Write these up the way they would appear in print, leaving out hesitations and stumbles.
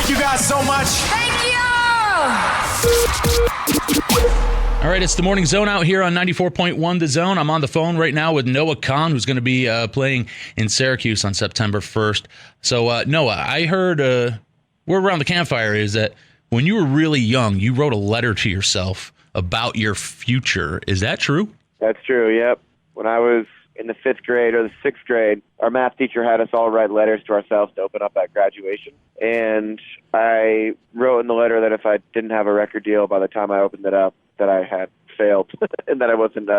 Thank you guys so much. Thank you. All right, it's the Morning Zone out here on 94.1 The Zone. I'm on the phone right now with Noah Kahan, who's going to be playing in Syracuse on September 1st. So, Noah, I heard word around the campfire is that when you were really young, you wrote a letter to yourself about your future. Is that true? That's true, yep. When I was in the 5th grade or the 6th grade, our math teacher had us all write letters to ourselves to open up at graduation. And I wrote in the letter that if I didn't have a record deal by the time I opened it up, that I had failed and that I wasn't,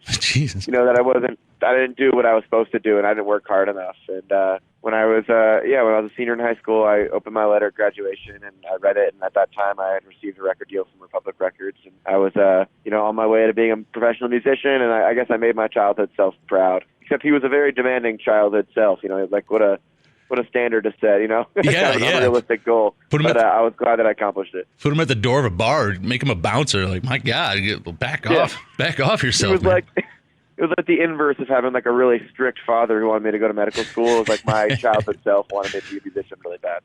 Jesus. I didn't do what I was supposed to do and I didn't work hard enough. And when I was a senior in high school, I opened my letter at graduation and I read it. And at that time, I had received a record deal from Republic Records. And I was, on my way to being a professional musician. And I guess I made my childhood self proud. Except he was a very demanding childhood self. Like what a standard to set, Yeah, kind of an unrealistic goal. But I was glad that I accomplished it. Put him at the door of a bar, make him a bouncer. Like, my God, back off yourself. It was like the inverse of having like a really strict father who wanted me to go to medical school. It was like my childhood self wanted me to be a musician really bad.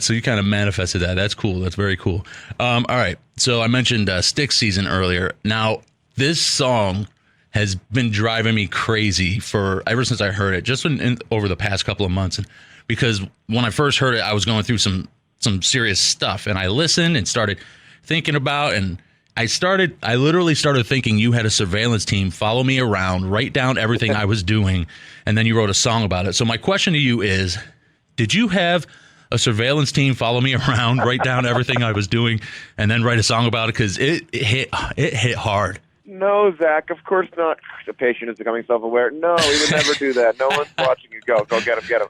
So you kind of manifested that. That's cool. That's very cool. All right. So I mentioned Styx Season earlier. Now, this song has been driving me crazy ever since I heard it, just over the past couple of months. Because when I first heard it, I was going through some serious stuff, and I listened and started thinking about, and I literally started thinking you had a surveillance team follow me around, write down everything I was doing, and then you wrote a song about it. So my question to you is, did you have a surveillance team follow me around, write down everything I was doing, and then write a song about it? Because it hit hard. No, Zach, of course not. The patient is becoming self-aware. No, we would never do that. No one's watching you. Go get him.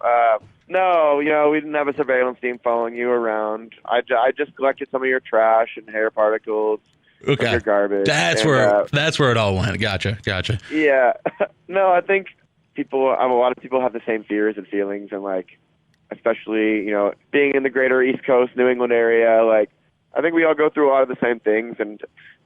No, we didn't have a surveillance team following you around. I just collected some of your trash and hair particles. Okay. Your garbage. That's where it all went. Gotcha. Yeah. No, I think a lot of people have the same fears and feelings, and like, especially, being in the greater East Coast, New England area, like, I think we all go through a lot of the same things, and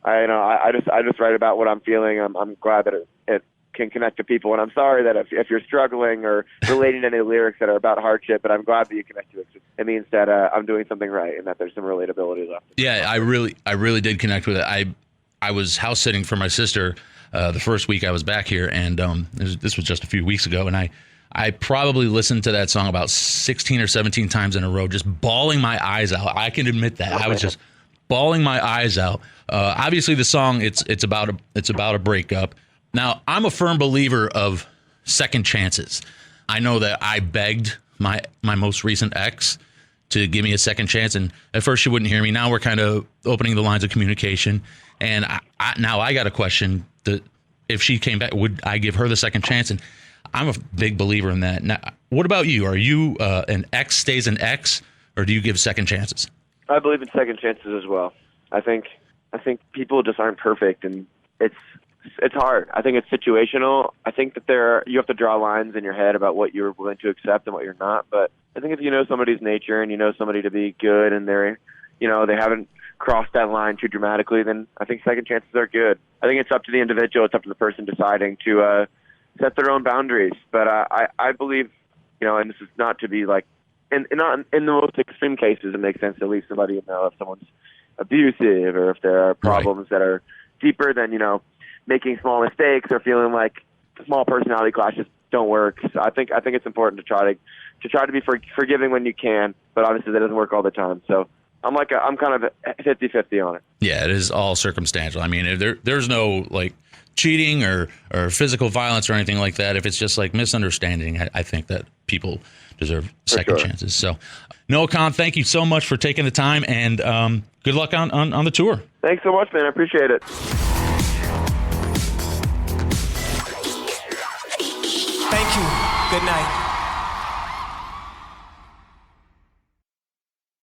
I just write about what I'm feeling. I'm glad that it can connect to people, and I'm sorry that if you're struggling or relating to any lyrics that are about hardship, but I'm glad that you connect to it. It means that I'm doing something right and that there's some relatability left. Yeah, I really did connect with it. I was house sitting for my sister the first week I was back here, and this was just a few weeks ago, and I probably listened to that song about 16 or 17 times in a row, just bawling my eyes out. I can admit that. I was just bawling my eyes out. Obviously, the song it's about a breakup. Now, I'm a firm believer of second chances. I know that I begged my most recent ex to give me a second chance, and at first she wouldn't hear me. Now we're kind of opening the lines of communication, and now I got a question that if she came back, would I give her the second chance? And I'm a big believer in that. Now, what about you? Are you an ex stays an ex, or do you give second chances? I believe in second chances as well. I think people just aren't perfect, and it's hard. I think it's situational. I think that you have to draw lines in your head about what you're willing to accept and what you're not. But I think if you know somebody's nature and you know somebody to be good and they haven't crossed that line too dramatically, then I think second chances are good. I think it's up to the individual. It's up to the person deciding to set their own boundaries. But I believe, and this is not to be like, not in the most extreme cases, it makes sense to leave somebody know if someone's abusive or if there are problems that are deeper than, making small mistakes or feeling like small personality clashes don't work. So I think it's important to try to be forgiving when you can, but obviously that doesn't work all the time. So I'm kind of 50-50 on it. Yeah, it is all circumstantial. I mean, there's no like cheating or physical violence or anything like that. If it's just like misunderstanding, I think that people deserve second chances. So Noah Kahan, thank you so much for taking the time, and good luck on the tour. Thanks so much, man. I appreciate it. Thank you. Good night.